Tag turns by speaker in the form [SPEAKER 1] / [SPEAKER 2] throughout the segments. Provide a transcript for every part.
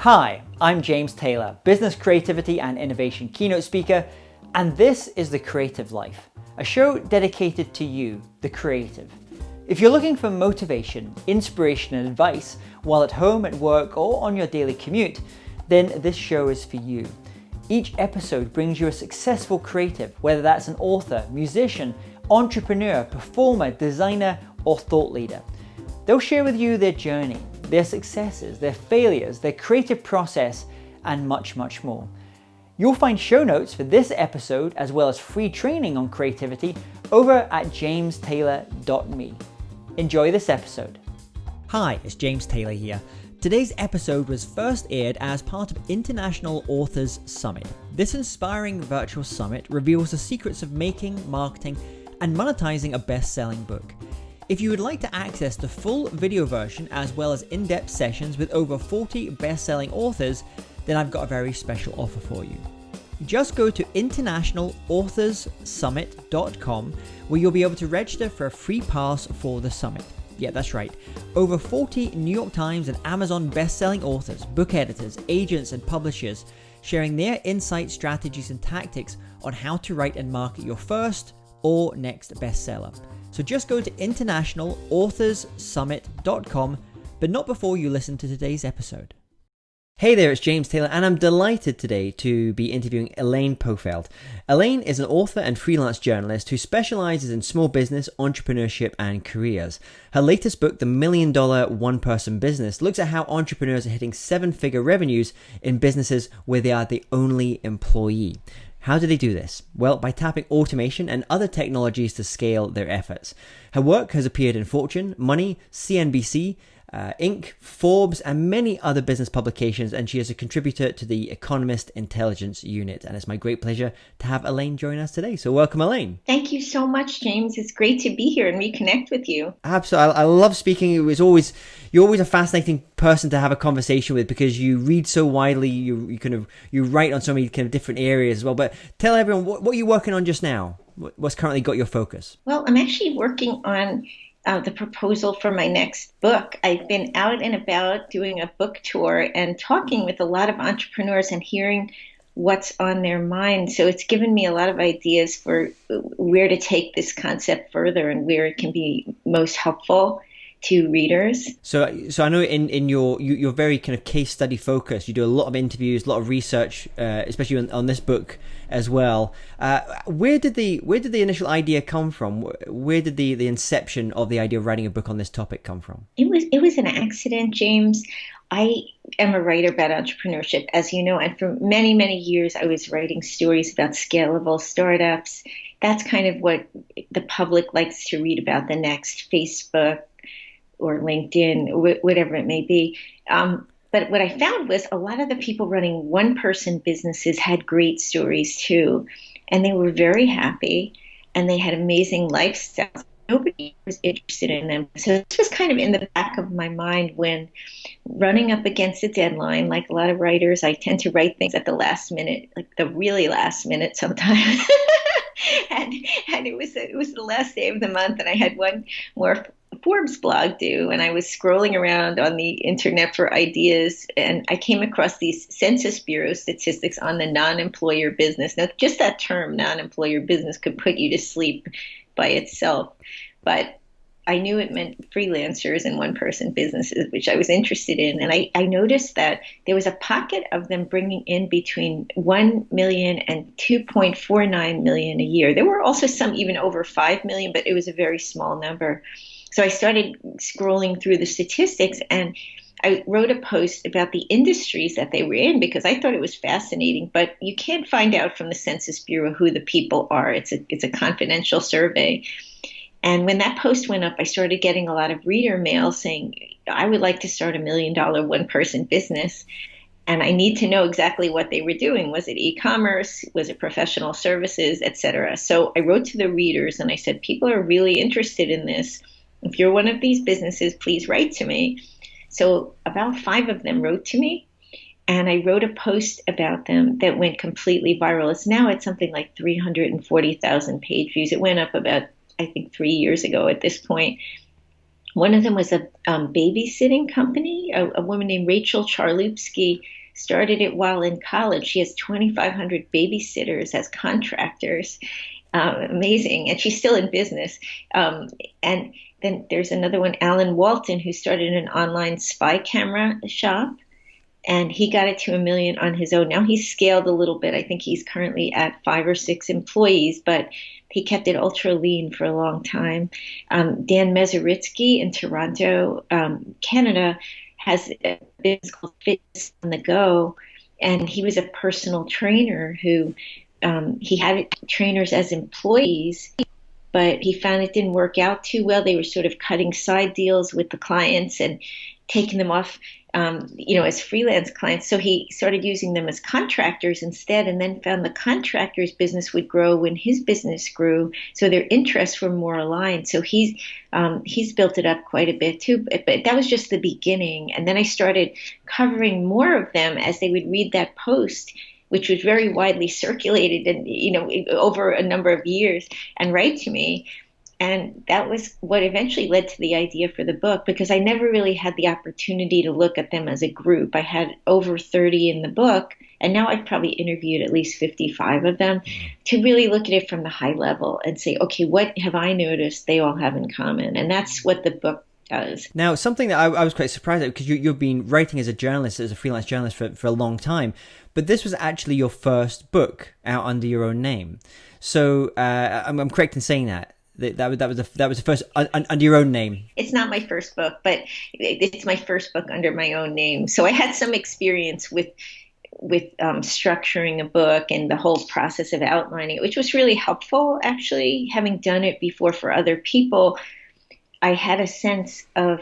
[SPEAKER 1] Hi, I'm James Taylor, business creativity and innovation keynote speaker, and this is The Creative Life, a show dedicated to you, the creative. If you're looking for motivation, inspiration, and advice while at home, at work, or on your daily commute, then this show is for you. Each episode brings you a successful creative, whether that's an author, musician, entrepreneur, performer, designer, or thought leader. They'll share with you their journey, their successes, their failures, their creative process, and much, much more. You'll find show notes for this episode as well as free training on creativity over at jamestaylor.me. Enjoy this episode. Hi, it's James Taylor here. Today's episode was first aired as part of International Authors Summit. This inspiring virtual summit reveals the secrets of making, marketing, and monetizing a best-selling book. If you would like to access the full video version as well as in-depth sessions with over 40 best-selling authors, then I've got a very special offer for you. Just go to internationalauthorssummit.com where you'll be able to register for a free pass for the summit. Yeah, that's right. Over 40 New York Times and Amazon best-selling authors, book editors, agents, and publishers sharing their insights, strategies, and tactics on how to write and market your first or next bestseller. So just go to internationalauthorssummit.com, but not before you listen to today's episode. Hey there, it's James Taylor, and I'm delighted today to be interviewing Elaine Pofeldt. Elaine is an author and freelance journalist who specializes in small business, entrepreneurship, and careers. Her latest book, The $1 Million One-Person Business, looks at how entrepreneurs are hitting seven-figure revenues in businesses where they are the only employee. How do they do this? Well, by tapping automation and other technologies to scale their efforts. Her work has appeared in Fortune, Money, CNBC, Inc., Forbes, and many other business publications, and she is a contributor to the Economist Intelligence Unit. And it's my great pleasure to have Elaine join us today. So welcome, Elaine.
[SPEAKER 2] Thank you so much, James. It's great to be here and reconnect with you.
[SPEAKER 1] Absolutely. I love speaking. You're always a fascinating person to have a conversation with because you read so widely. You write on so many kind of different areas as well. But tell everyone, what are you working on just now? What's currently got your focus?
[SPEAKER 2] Well, I'm actually working on the proposal for my next book. I've been out and about doing a book tour and talking with a lot of entrepreneurs and hearing what's on their mind. So it's given me a lot of ideas for where to take this concept further and where it can be most helpful to readers.
[SPEAKER 1] So I know in you're very kind of case study focused. You do a lot of interviews, a lot of research, especially on this book as well. Where did the initial idea come from? Where did the inception of the idea of writing a book on this topic come from?
[SPEAKER 2] It was an accident, James. I am a writer about entrepreneurship, as you know, and for many, many years I was writing stories about scalable startups. That's kind of what the public likes to read about, the next Facebook or LinkedIn, whatever it may be. But what I found was a lot of the people running one-person businesses had great stories too, and they were very happy, and they had amazing lifestyles. Nobody was interested in them. So this was kind of in the back of my mind when running up against a deadline. Like a lot of writers, I tend to write things at the last minute, like the really last minute sometimes. and it was the last day of the month, and I had one more Forbes blog due, and I was scrolling around on the internet for ideas, and I came across these Census Bureau statistics on the non-employer business. Now, just that term, non-employer business, could put you to sleep by itself, but I knew it meant freelancers and one-person businesses, which I was interested in, and I noticed that there was a pocket of them bringing in between 1 million and 2.49 million a year. There were also some even over 5 million, but it was a very small number. So I started scrolling through the statistics, and I wrote a post about the industries that they were in because I thought it was fascinating. But you can't find out from the Census Bureau who the people are. It's a confidential survey. And when that post went up, I started getting a lot of reader mail saying, I would like to start $1 million one-person business. And I need to know exactly what they were doing. Was it e-commerce? Was it professional services, et cetera? So I wrote to the readers and I said, people are really interested in this. If you're one of these businesses, please write to me. So about 5 of them wrote to me, and I wrote a post about them that went completely viral. It's something like 340,000 page views. It went up about, I think, 3 years ago at this point. One of them was a babysitting company. A woman named Rachel Charlupski started it while in college. She has 2,500 babysitters as contractors. Amazing. And she's still in business. And then there's another one, Alan Walton, who started an online spy camera shop. And he got it to 1 million on his own. Now he's scaled a little bit. I think he's currently at 5 or 6 employees, but he kept it ultra lean for a long time. Dan Mezaritsky in Toronto, Canada, has a business called Fitness on the Go. And he was a personal trainer who he had trainers as employees, but he found it didn't work out too well. They were sort of cutting side deals with the clients and taking them off, as freelance clients. So he started using them as contractors instead, and then found the contractor's business would grow when his business grew. So their interests were more aligned. So he's built it up quite a bit too. But that was just the beginning. And then I started covering more of them as they would read that post, which was very widely circulated and, over a number of years, and write to me. And that was what eventually led to the idea for the book, because I never really had the opportunity to look at them as a group. I had over 30 in the book, and now I've probably interviewed at least 55 of them to really look at it from the high level and say, okay, what have I noticed they all have in common? And that's what the book does.
[SPEAKER 1] Now, something that I was quite surprised at, because you've been writing as a journalist, as a freelance journalist for a long time, but this was actually your first book out under your own name. So I'm correct in saying that? That was the first under your own name.
[SPEAKER 2] It's not my first book, but it's my first book under my own name. So I had some experience with structuring a book and the whole process of outlining it, which was really helpful. Actually, having done it before for other people, I had a sense of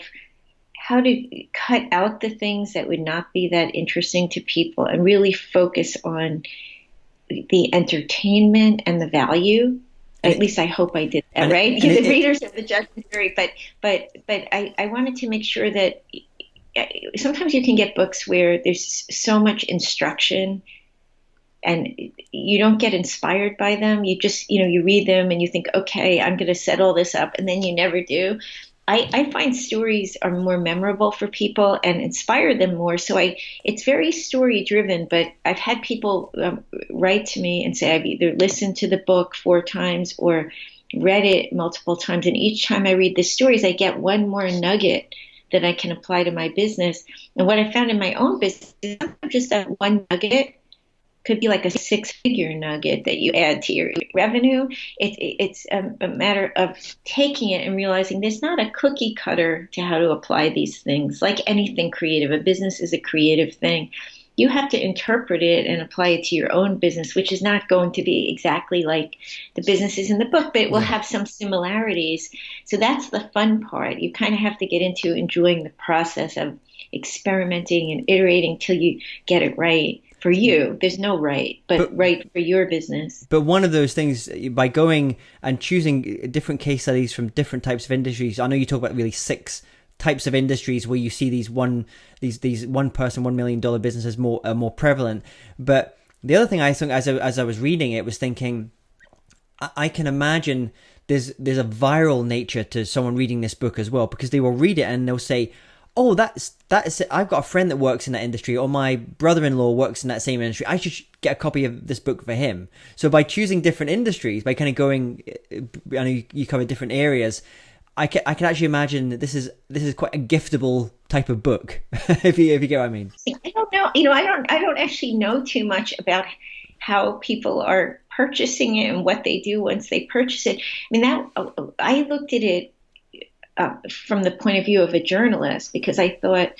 [SPEAKER 2] how to cut out the things that would not be that interesting to people and really focus on the entertainment and the value. At least I hope I did that, right? The readers are the judge and jury, but I wanted to make sure that sometimes you can get books where there's so much instruction and you don't get inspired by them. You just, you read them and you think, okay, I'm going to set all this up, and then you never do. I find stories are more memorable for people and inspire them more. So it's very story driven, but I've had people write to me and say I've either listened to the book 4 times or read it multiple times. And each time I read the stories, I get one more nugget that I can apply to my business. And what I found in my own business is just that one nugget could be like a 6-figure nugget that you add to your revenue. It's a matter of taking it and realizing there's not a cookie cutter to how to apply these things. Like anything creative, a business is a creative thing. You have to interpret it and apply it to your own business, which is not going to be exactly like the businesses in the book, but it will have some similarities. So that's the fun part. You kind of have to get into enjoying the process of experimenting and iterating till you get it right. For you, there's no right, but right for your business. But
[SPEAKER 1] one of those things, by going and choosing different case studies from different types of industries, I know you talk about really 6 types of industries where you see these one person $1 million businesses more prevalent. But the other thing I think, as I was reading it, was thinking, I can imagine there's a viral nature to someone reading this book as well, because they will read it and they'll say, oh, that's it. I've got a friend that works in that industry, or my brother-in-law works in that same industry. I should get a copy of this book for him. So by choosing different industries, by kind of going, I know you cover different areas, I can actually imagine that this is quite a giftable type of book, if you get what I mean.
[SPEAKER 2] I don't know. I don't actually know too much about how people are purchasing it and what they do once they purchase it. I looked at it from the point of view of a journalist, because I thought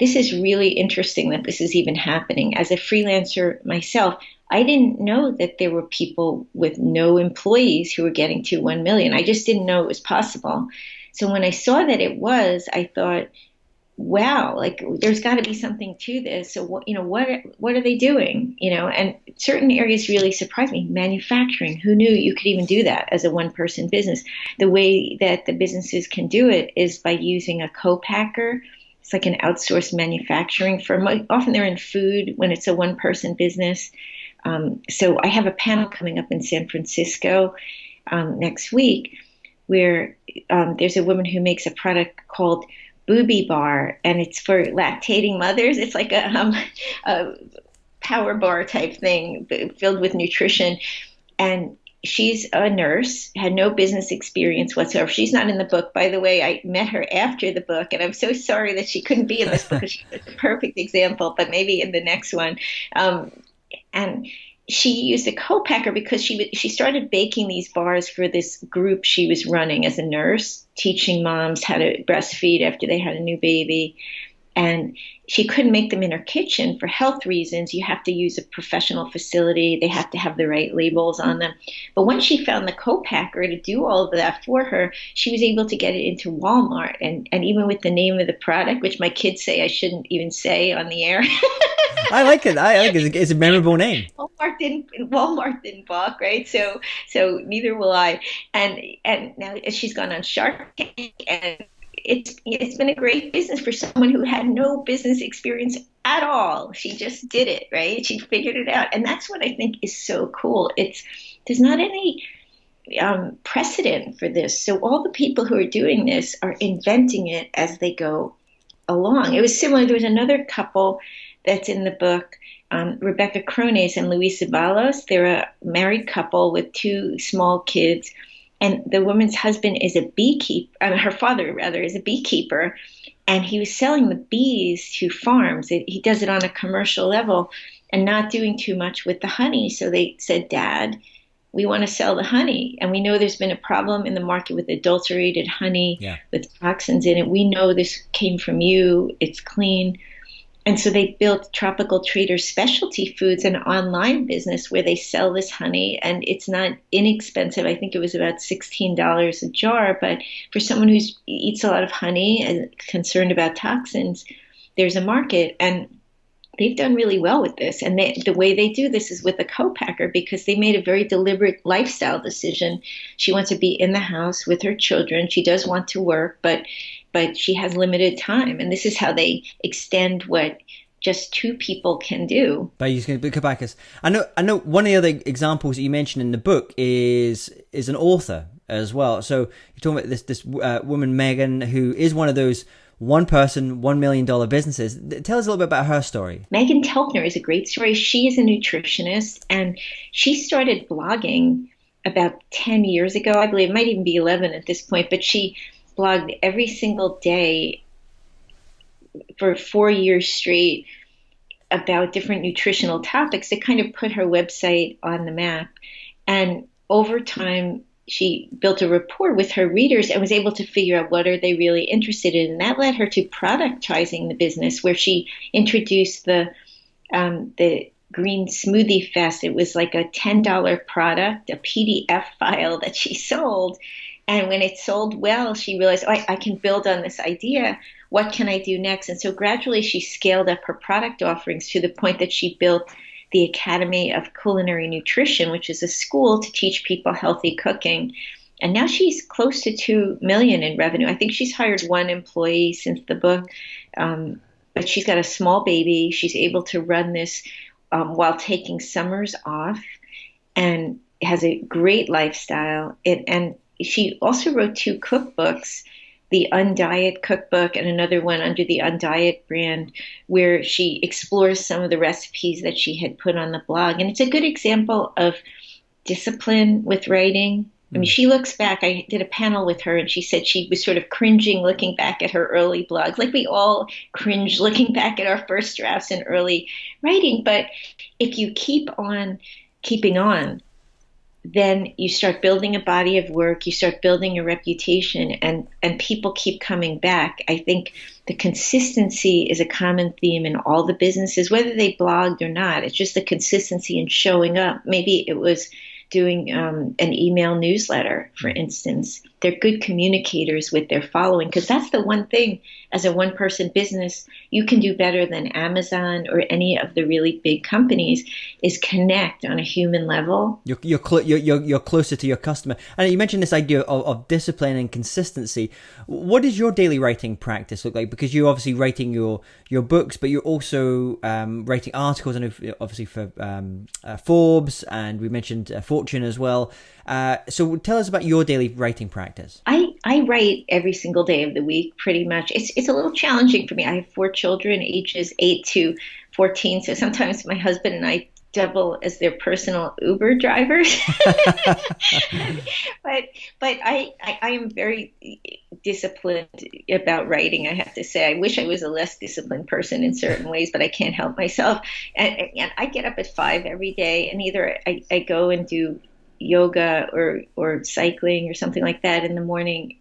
[SPEAKER 2] this is really interesting that this is even happening. As a freelancer myself, I didn't know that there were people with no employees who were getting to 1 million. I just didn't know it was possible. So when I saw that it was, I thought, wow, like there's got to be something to this. So what are they doing? And certain areas really surprised me. Manufacturing, who knew you could even do that as a one-person business? The way that the businesses can do it is by using a co-packer. It's like an outsourced manufacturing firm. Often they're in food when it's a one-person business. So I have a panel coming up in San Francisco next week, where there's a woman who makes a product called Booby Bar, and it's for lactating mothers. It's like a power bar type thing filled with nutrition. And she's a nurse, had no business experience whatsoever. She's not in the book, by the way. I met her after the book, and I'm so sorry that she couldn't be in this book because she's a perfect example, but maybe in the next one. And she used a co-packer because she started baking these bars for this group she was running as a nurse, teaching moms how to breastfeed after they had a new baby. And she couldn't make them in her kitchen for health reasons. You have to use a professional facility. They have to have the right labels on them. But once she found the co-packer to do all of that for her, she was able to get it into Walmart. And even with the name of the product, which my kids say I shouldn't even say on the air.
[SPEAKER 1] I like it. I think it's a memorable name.
[SPEAKER 2] Walmart didn't balk, right? So neither will I. And now she's gone on Shark Tank, and it's been a great business for someone who had no business experience at all. She just did it, right? She figured it out, and that's what I think is so cool. There's not any precedent for this, so all the people who are doing this are inventing it as they go along. It was similar. There was another couple that's in the book, Rebecca Crones and Luis Zabalos. They're a married couple with two small kids. And the woman's husband is a beekeeper, her father rather is a beekeeper, and he was selling the bees to farms. He does it on a commercial level and not doing too much with the honey. So they said, Dad, we want to sell the honey. And we know there's been a problem in the market with adulterated honey with toxins in it. We know this came from you. It's clean. And so they built Tropical Traders Specialty Foods, an online business where they sell this honey, and it's not inexpensive. I think it was about $16 a jar, but for someone who eats a lot of honey and concerned about toxins, there's a market. And they've done really well with this. And the way they do this is with a co-packer, because they made a very deliberate lifestyle decision. She wants to be in the house with her children. She does want to work, but she has limited time. And this is how they extend what just two people can do.
[SPEAKER 1] By using co-packers. I know one of the other examples that you mentioned in the book is an author as well. So you're talking about this woman, Megan, who is one of those one person, $1 million businesses. Tell us a little bit about her story.
[SPEAKER 2] Megan Telchner is a great story. She is a nutritionist, and she started blogging about 10 years ago. I believe it might even be 11 at this point, but she blogged every single day for 4 years straight about different nutritional topics that kind of put her website on the map. And over time, she built a rapport with her readers and was able to figure out what are they really interested in. And that led her to productizing the business, where she introduced the Green Smoothie Fest. It was like a $10 product, a PDF file that she sold. And when it sold well, she realized, I can build on this idea. What can I do next? And so gradually she scaled up her product offerings to the point that she built the Academy of Culinary Nutrition, which is a school to teach people healthy cooking. And now she's close to $2 million in revenue. I think she's hired one employee since the book, but she's got a small baby. She's able to run this while taking summers off, and has a great lifestyle. And she also wrote 2 cookbooks, the Undiet cookbook and another one under the Undiet brand, where she explores some of the recipes that she had put on the blog. And it's a good example of discipline with writing. I mean, she looks back. I did a panel with her, and she said she was sort of cringing looking back at her early blogs, like we all cringe looking back at our first drafts in early writing. But if you keep on keeping on, then you start building a body of work, you start building a reputation, and people keep coming back. I think the consistency is a common theme in all the businesses, whether they blogged or not. It's just the consistency in showing up. Maybe it was doing an email newsletter, for instance. They're good communicators with their following, because that's the one thing as a one-person business you can do better than Amazon or any of the really big companies, is connect on a human level.
[SPEAKER 1] You're closer to your customer. And you mentioned this idea of discipline and consistency. What does your daily writing practice look like? Because you're obviously writing your books, but you're also writing articles, and obviously for Forbes, and we mentioned Fortune as well. So tell us about your daily writing practice. practice?
[SPEAKER 2] I write every single day of the week, pretty much. It's a little challenging for me. I have 4 children, ages 8 to 14. So sometimes my husband and I double as their personal Uber drivers. but I am very disciplined about writing, I have to say. I wish I was a less disciplined person in certain ways, but I can't help myself. And I get up at 5 every day, and either I go and do yoga or cycling or something like that in the morning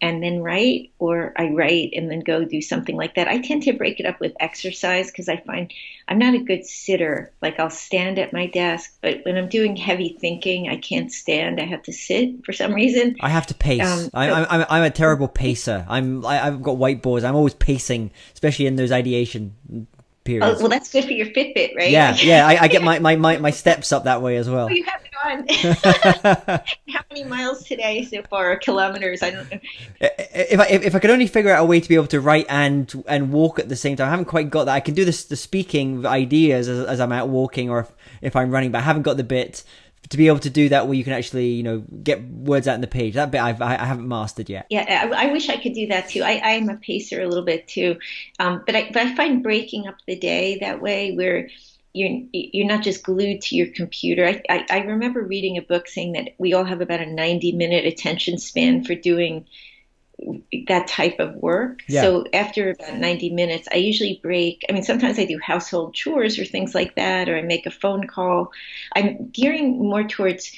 [SPEAKER 2] and then write, or I write and then go do something like that. I tend to break it up with exercise because I find I'm not a good sitter. Like, I'll stand at my desk, but when I'm doing heavy thinking, I can't stand. I have to sit for some reason.
[SPEAKER 1] I have to pace. I'm a terrible pacer. I've got whiteboards. I'm always pacing, especially in those ideation periods.
[SPEAKER 2] Oh, well, that's good for your Fitbit, right?
[SPEAKER 1] Yeah. I get my steps up that way as well.
[SPEAKER 2] Oh, you have it on. How many miles today so far, or kilometers? I don't know.
[SPEAKER 1] If I could only figure out a way to be able to write and walk at the same time. I haven't quite got that. I can do the speaking ideas as I'm out walking, or if I'm running, but I haven't got the bit to be able to do that where you can actually, get words out on the page. That bit I haven't mastered yet.
[SPEAKER 2] Yeah, I wish I could do that too. I am a pacer a little bit too, but I find breaking up the day that way, where you're not just glued to your computer. I remember reading a book saying that we all have about a 90-minute attention span for doing that type of work.
[SPEAKER 1] Yeah.
[SPEAKER 2] So after about 90 minutes, I usually break. I mean, sometimes I do household chores or things like that, or I make a phone call. I'm gearing more towards,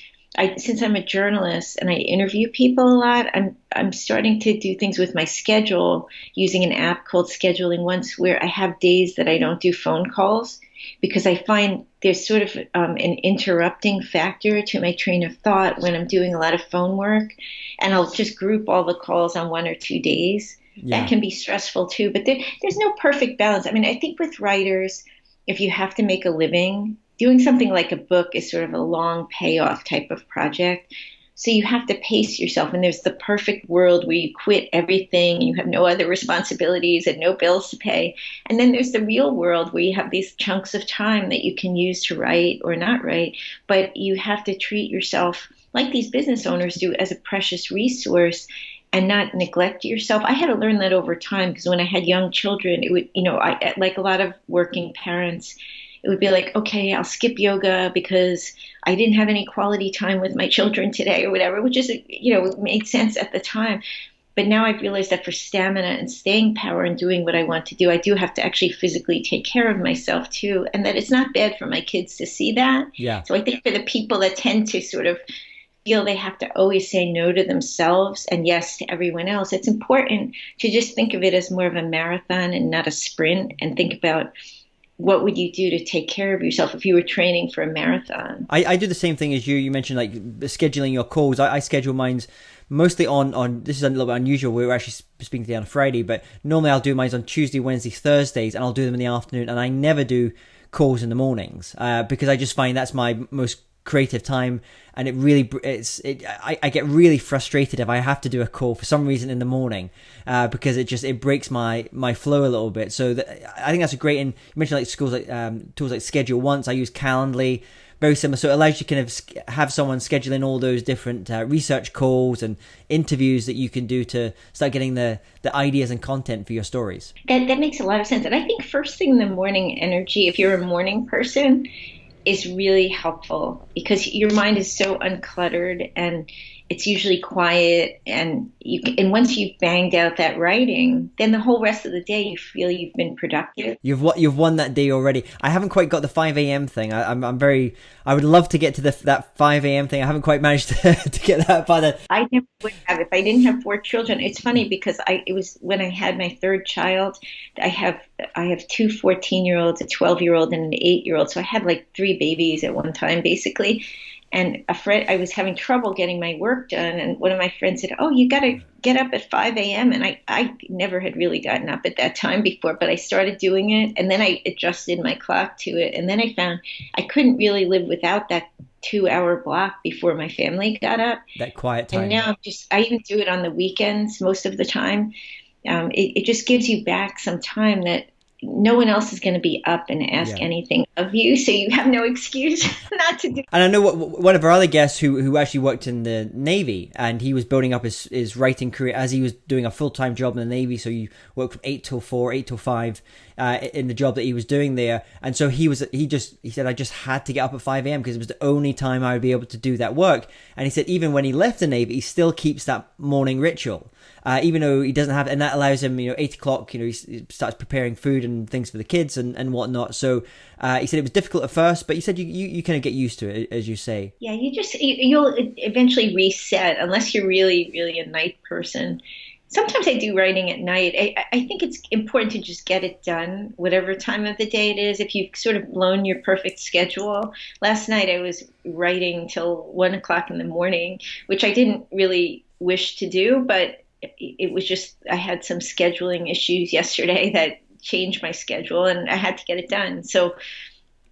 [SPEAKER 2] since I'm a journalist and I interview people a lot, I'm starting to do things with my schedule using an app called ScheduleOnce, where I have days that I don't do phone calls, because I find there's sort of an interrupting factor to my train of thought when I'm doing a lot of phone work, and I'll just group all the calls on 1 or 2 days.
[SPEAKER 1] Yeah.
[SPEAKER 2] That can be stressful too, but there's no perfect balance. I mean, I think with writers, if you have to make a living, doing something like a book is sort of a long payoff type of project. So you have to pace yourself, and there's the perfect world where you quit everything and you have no other responsibilities and no bills to pay. And then there's the real world where you have these chunks of time that you can use to write or not write, but you have to treat yourself like these business owners do, as a precious resource, and not neglect yourself. I had to learn that over time, because when I had young children, it would, I, like a lot of working parents, it would be like, okay, I'll skip yoga because I didn't have any quality time with my children today, or whatever, which is, it made sense at the time. But now I've realized that for stamina and staying power and doing what I want to do, I do have to actually physically take care of myself too. And that it's not bad for my kids to see that.
[SPEAKER 1] Yeah.
[SPEAKER 2] So I think for the people that tend to sort of feel they have to always say no to themselves and yes to everyone else, it's important to just think of it as more of a marathon and not a sprint, and think about, what would you do to take care of yourself if you were training for a marathon?
[SPEAKER 1] I do the same thing as you. You mentioned like scheduling your calls. I schedule mine mostly on this is a little bit unusual. We're actually speaking today on a Friday, but normally I'll do mine on Tuesday, Wednesdays, Thursdays, and I'll do them in the afternoon. And I never do calls in the mornings because I just find that's my most creative time, and I get really frustrated if I have to do a call for some reason in the morning because it breaks my flow a little bit. So I think that's a great. And you mentioned like tools like ScheduleOnce. I use Calendly, very similar. So it allows you to kind of have someone scheduling all those different research calls and interviews that you can do to start getting the ideas and content for your stories.
[SPEAKER 2] That makes a lot of sense. And I think first thing in the morning energy, if you're a morning person, is really helpful, because your mind is so uncluttered and it's usually quiet, and once you've banged out that writing, then the whole rest of the day you feel you've been productive.
[SPEAKER 1] You've won that day already. I haven't quite got the 5 a.m. thing. I would love to get to that 5 a.m. thing. I haven't quite managed to get that far.
[SPEAKER 2] I never would have if I didn't have 4 children. It's funny because it was when I had my 3rd child. I have 2 14-year-olds, a 12-year-old, and an 8-year-old. So I had like 3 babies at one time, basically. And I was having trouble getting my work done. And one of my friends said, "Oh, you got to get up at 5 a.m." And I never had really gotten up at that time before, but I started doing it. And then I adjusted my clock to it. And then I found I couldn't really live without that 2-hour block before my family got up.
[SPEAKER 1] That quiet time.
[SPEAKER 2] And now I even do it on the weekends most of the time. It just gives you back some time that no one else is going to be up and ask
[SPEAKER 1] Yeah.
[SPEAKER 2] anything of you, so you have no excuse not to do.
[SPEAKER 1] And I know one of our other guests who actually worked in the Navy, and he was building up his writing career as he was doing a full-time job in the Navy. So you worked from 8 till 4, 8 till 5 in the job that he was doing there. And so he said, I just had to get up at 5 a.m. because it was the only time I would be able to do that work. And he said even when he left the Navy, he still keeps that morning ritual. Even though he doesn't have, and that allows him, 8 o'clock, he starts preparing food and things for the kids and whatnot. So he said it was difficult at first, but he said you kind of get used to it, as you say.
[SPEAKER 2] Yeah, you'll eventually reset unless you're really, really a night person. Sometimes I do writing at night. I think it's important to just get it done, whatever time of the day it is. If you've sort of blown your perfect schedule. Last night I was writing till 1 o'clock in the morning, which I didn't really wish to do, but it was just, I had some scheduling issues yesterday that changed my schedule and I had to get it done. So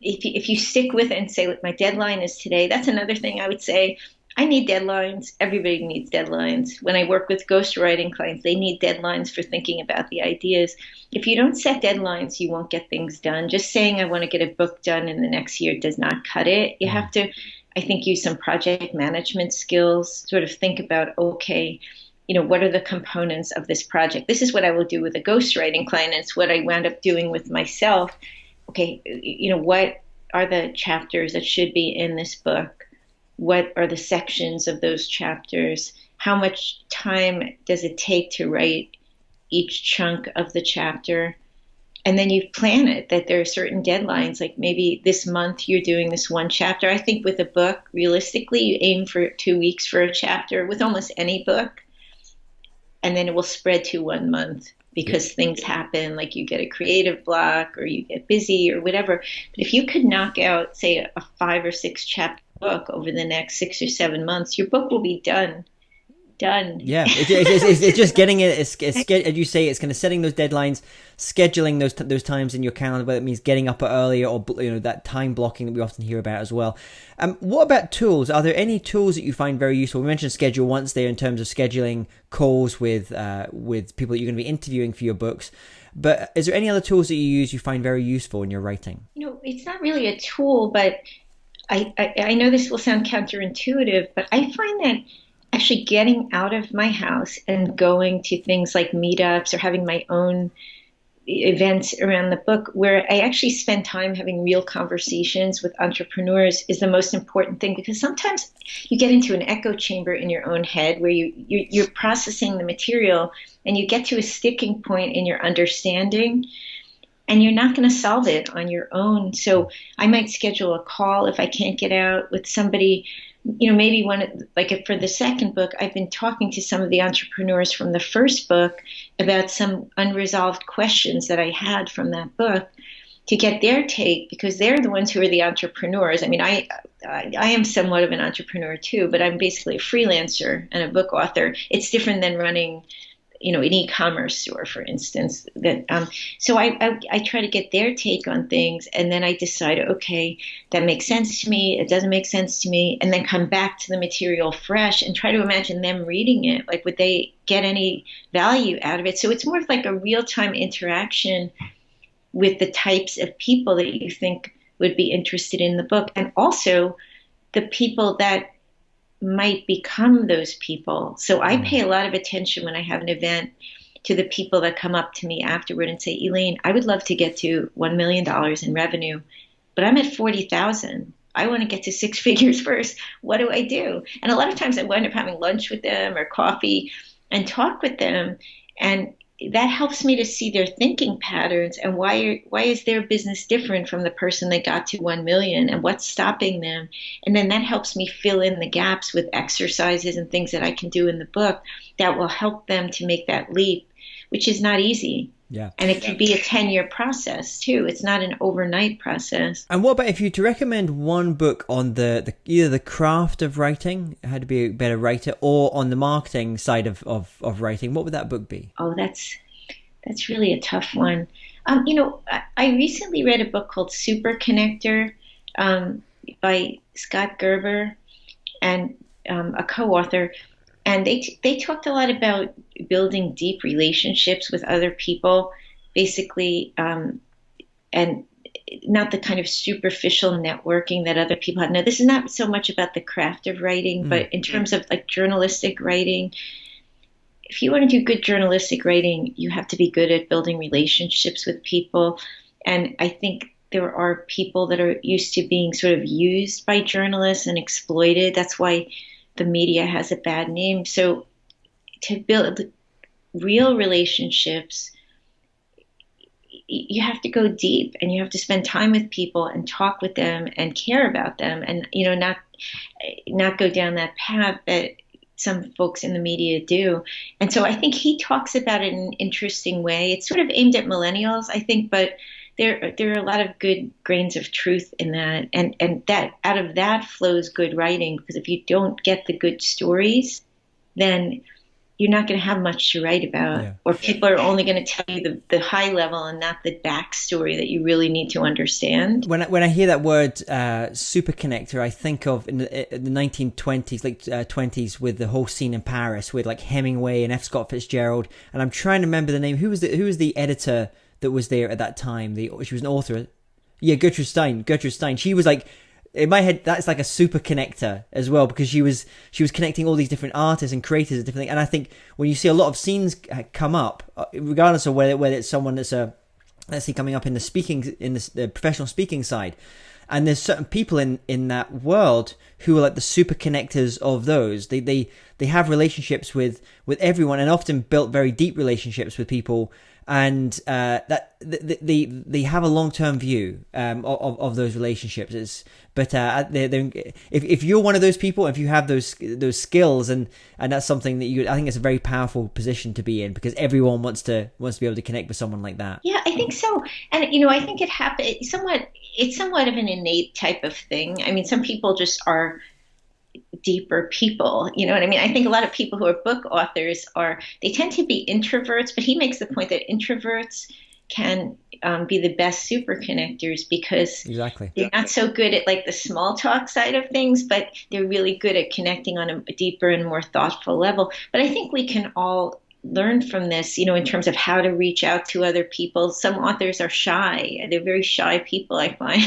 [SPEAKER 2] if you stick with it and say, look, my deadline is today, that's another thing I would say. I need deadlines. Everybody needs deadlines. When I work with ghostwriting clients, they need deadlines for thinking about the ideas. If you don't set deadlines, you won't get things done. Just saying I want to get a book done in the next year does not cut it. You have to, I think, use some project management skills, sort of think about, okay, what are the components of this project? This is what I will do with a ghostwriting client. It's what I wound up doing with myself. Okay, what are the chapters that should be in this book? What are the sections of those chapters? How much time does it take to write each chunk of the chapter? And then you plan it that there are certain deadlines, like maybe this month you're doing this one chapter. I think with a book, realistically, you aim for 2 weeks for a chapter with almost any book. And then it will spread to 1 month because things happen, like you get a creative block or you get busy or whatever. But if you could knock out, say, a 5 or 6 chapter book over the next 6 or 7 months, your book will be done.
[SPEAKER 1] Yeah, it's just getting it. As you say, it's kind of setting those deadlines, scheduling those times in your calendar. Whether it means getting up earlier or that time blocking that we often hear about as well. What about tools? Are there any tools that you find very useful? We mentioned ScheduleOnce there in terms of scheduling calls with people that you're going to be interviewing for your books. But is there any other tools that you find very useful in your writing?
[SPEAKER 2] It's not really a tool, but I know this will sound counterintuitive, but I find that actually getting out of my house and going to things like meetups or having my own events around the book where I actually spend time having real conversations with entrepreneurs is the most important thing, because sometimes you get into an echo chamber in your own head where you're processing the material and you get to a sticking point in your understanding and you're not going to solve it on your own. So I might schedule a call if I can't get out with somebody. Maybe for the second book, I've been talking to some of the entrepreneurs from the first book about some unresolved questions that I had from that book to get their take, because they're the ones who are the entrepreneurs. I mean, I am somewhat of an entrepreneur too, but I'm basically a freelancer and a book author. It's different than running an e-commerce store, for instance. So I try to get their take on things, and then I decide, okay, that makes sense to me, it doesn't make sense to me, and then come back to the material fresh and try to imagine them reading it. Like, would they get any value out of it? So it's more of like a real-time interaction with the types of people that you think would be interested in the book, and also the people that might become those people. So I pay a lot of attention when I have an event to the people that come up to me afterward and say, Elaine, I would love to get to $1 million in revenue, but I'm at 40,000. I want to get to 6 figures first. What do I do? And a lot of times I wind up having lunch with them or coffee and talk with them. And that helps me to see their thinking patterns and why is their business different from the person that got to 1 million and what's stopping them. And then that helps me fill in the gaps with exercises and things that I can do in the book that will help them to make that leap, which is not easy.
[SPEAKER 1] Yeah.
[SPEAKER 2] And it can be a 10-year process too. It's not an overnight process.
[SPEAKER 1] And what about if you to recommend one book on the either the craft of writing, how to be a better writer, or on the marketing side of writing, what would that book be?
[SPEAKER 2] Oh, that's really a tough one. I recently read a book called Superconnector by Scott Gerber and a co-author. And they talked a lot about building deep relationships with other people. basically, and not the kind of superficial networking that other people have. Now, this is not so much about the craft of writing, but in terms of like journalistic writing, if you want to do good journalistic writing, you have to be good at building relationships with people. And I think there are people that are used to being sort of used by journalists and exploited. That's why the media has a bad name. So to build real relationships, you have to go deep and you have to spend time with people and talk with them and care about them, and not go down that path that some folks in the media do. And so I think he talks about it in an interesting way. It's sort of aimed at millennials, I think, but there are a lot of good grains of truth in that, and that out of that flows good writing, because if you don't get the good stories, then you're not going to have much to write about, or people are only going to tell you the high level and not the backstory that you really need to understand.
[SPEAKER 1] When I hear that word Superconnector, I think of in the 1920s, late 20s, with the whole scene in Paris with like Hemingway and F. Scott Fitzgerald, and I'm trying to remember the name. Who was the editor that was there at that time? She was an author. Yeah, Gertrude Stein. She was like, in my head, that's like a super connector as well, because she was connecting all these different artists and creators and different things. And I think when you see a lot of scenes come up, regardless of whether it's someone that's let's say coming up in the professional speaking side, and there's certain people in that world who are like the super connectors of those. They have relationships with everyone, and often built very deep relationships with people. And that they have a long-term view of those relationships. If you're one of those people, if you have those skills, and that's something that I think it's a very powerful position to be in, because everyone wants to be able to connect with someone like that.
[SPEAKER 2] Yeah, I think so. And I think it happened somewhat. It's somewhat of an innate type of thing. I mean, some people just are deeper people, you know what I mean? I think a lot of people who are book authors they tend to be introverts, but he makes the point that introverts can be the best super connectors, because they're not so good at like the small talk side of things, but they're really good at connecting on a deeper and more thoughtful level. But I think we can all learn from this, in terms of how to reach out to other people. Some authors are shy. They're very shy people, I find.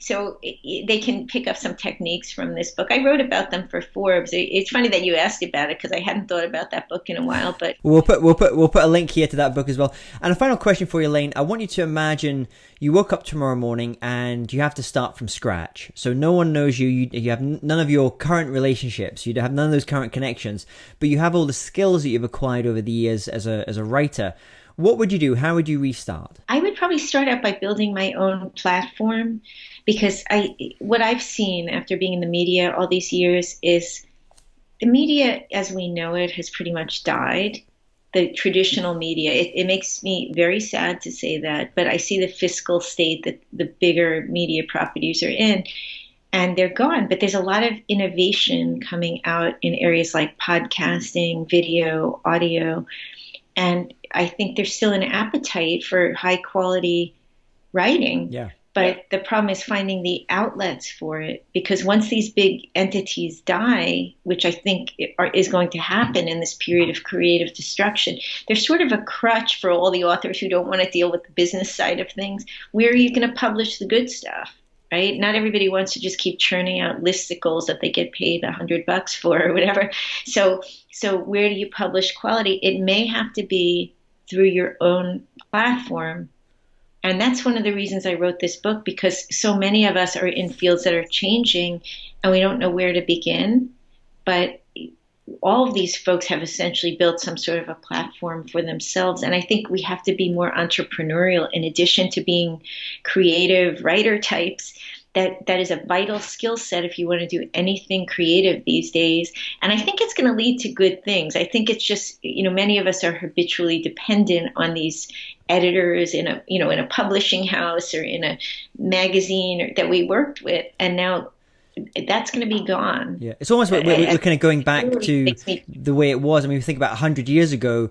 [SPEAKER 2] So they can pick up some techniques from this book. I wrote about them for Forbes. It's funny that you asked about it, because I hadn't thought about that book in a while. But
[SPEAKER 1] we'll put a link here to that book as well. And a final question for you, Elaine. I want you to imagine you woke up tomorrow morning and you have to start from scratch. So no one knows you. You have none of your current relationships. You have none of those current connections, but you have all the skills that you've acquired over the years as a writer. What would you do? How would you restart?
[SPEAKER 2] I would probably start out by building my own platform, because what I've seen after being in the media all these years is the media as we know it has pretty much died. The traditional media. It makes me very sad to say that, but I see the fiscal state that the bigger media properties are in, and they're gone. But there's a lot of innovation coming out in areas like podcasting, video, audio, and I think there's still an appetite for high quality writing.
[SPEAKER 1] Yeah.
[SPEAKER 2] But the problem is finding the outlets for it, because once these big entities die, which I think is going to happen in this period of creative destruction, there's sort of a crutch for all the authors who don't want to deal with the business side of things. Where are you going to publish the good stuff, right? Not everybody wants to just keep churning out listicles that they get paid $100 for or whatever. So where do you publish quality? It may have to be through your own platform. And that's one of the reasons I wrote this book, because so many of us are in fields that are changing and we don't know where to begin. But all of these folks have essentially built some sort of a platform for themselves. And I think we have to be more entrepreneurial in addition to being creative writer types. That is a vital skill set if you want to do anything creative these days. And I think it's going to lead to good things. I think it's just, many of us are habitually dependent on these editors in a publishing house or in a magazine that we worked with. And now that's going to be gone.
[SPEAKER 1] Yeah, it's almost like we're kind of going back to the way it was. I mean, we think about 100 years ago,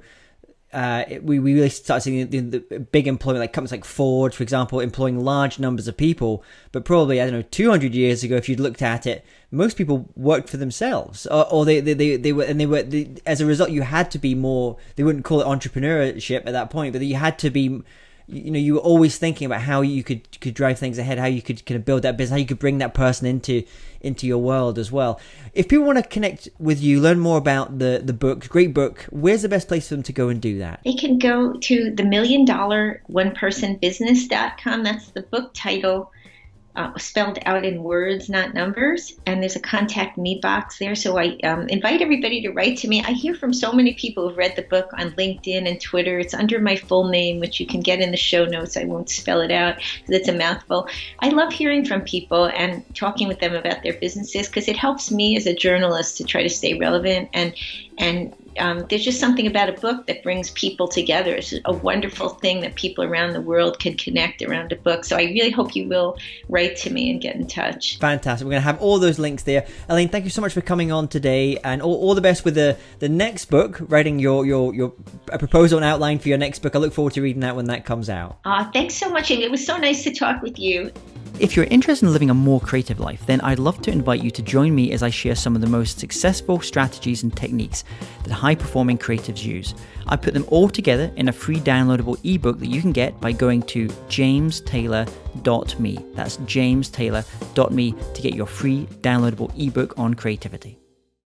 [SPEAKER 1] we really start seeing the big employment, like companies like Ford, for example, employing large numbers of people. But probably, 200 years ago, if you'd looked at it, most people worked for themselves, or they were, as a result, you had to be more. They wouldn't call it entrepreneurship at that point, but you had to be. You were always thinking about how you could drive things ahead, how you could kind of build that business, how you could bring that person into your world as well. If people want to connect with you, learn more about the book, great book, where's the best place for them to go and do that?
[SPEAKER 2] They can go to the $1,000,000onepersonbusiness.com. That's the book title. Spelled out in words, not numbers. And there's a contact me box there. So I invite everybody to write to me. I hear from so many people who've read the book on LinkedIn and Twitter. It's under my full name, which you can get in the show notes. I won't spell it out because it's a mouthful. I love hearing from people and talking with them about their businesses because it helps me as a journalist to try to stay relevant. And there's just something about a book that brings people together. It's a wonderful thing that people around the world can connect around a book. So I really hope you will write to me and get in touch.
[SPEAKER 1] Fantastic. We're going to have all those links there. Elaine, thank you so much for coming on today, and all the best with the next book, writing your proposal and outline for your next book. I look forward to reading that when that comes out.
[SPEAKER 2] Thanks so much. It was so nice to talk with you.
[SPEAKER 1] If you're interested in living a more creative life, then I'd love to invite you to join me as I share some of the most successful strategies and techniques that high-performing creatives use. I put them all together in a free downloadable ebook that you can get by going to jamestaylor.me. That's jamestaylor.me to get your free downloadable ebook on creativity.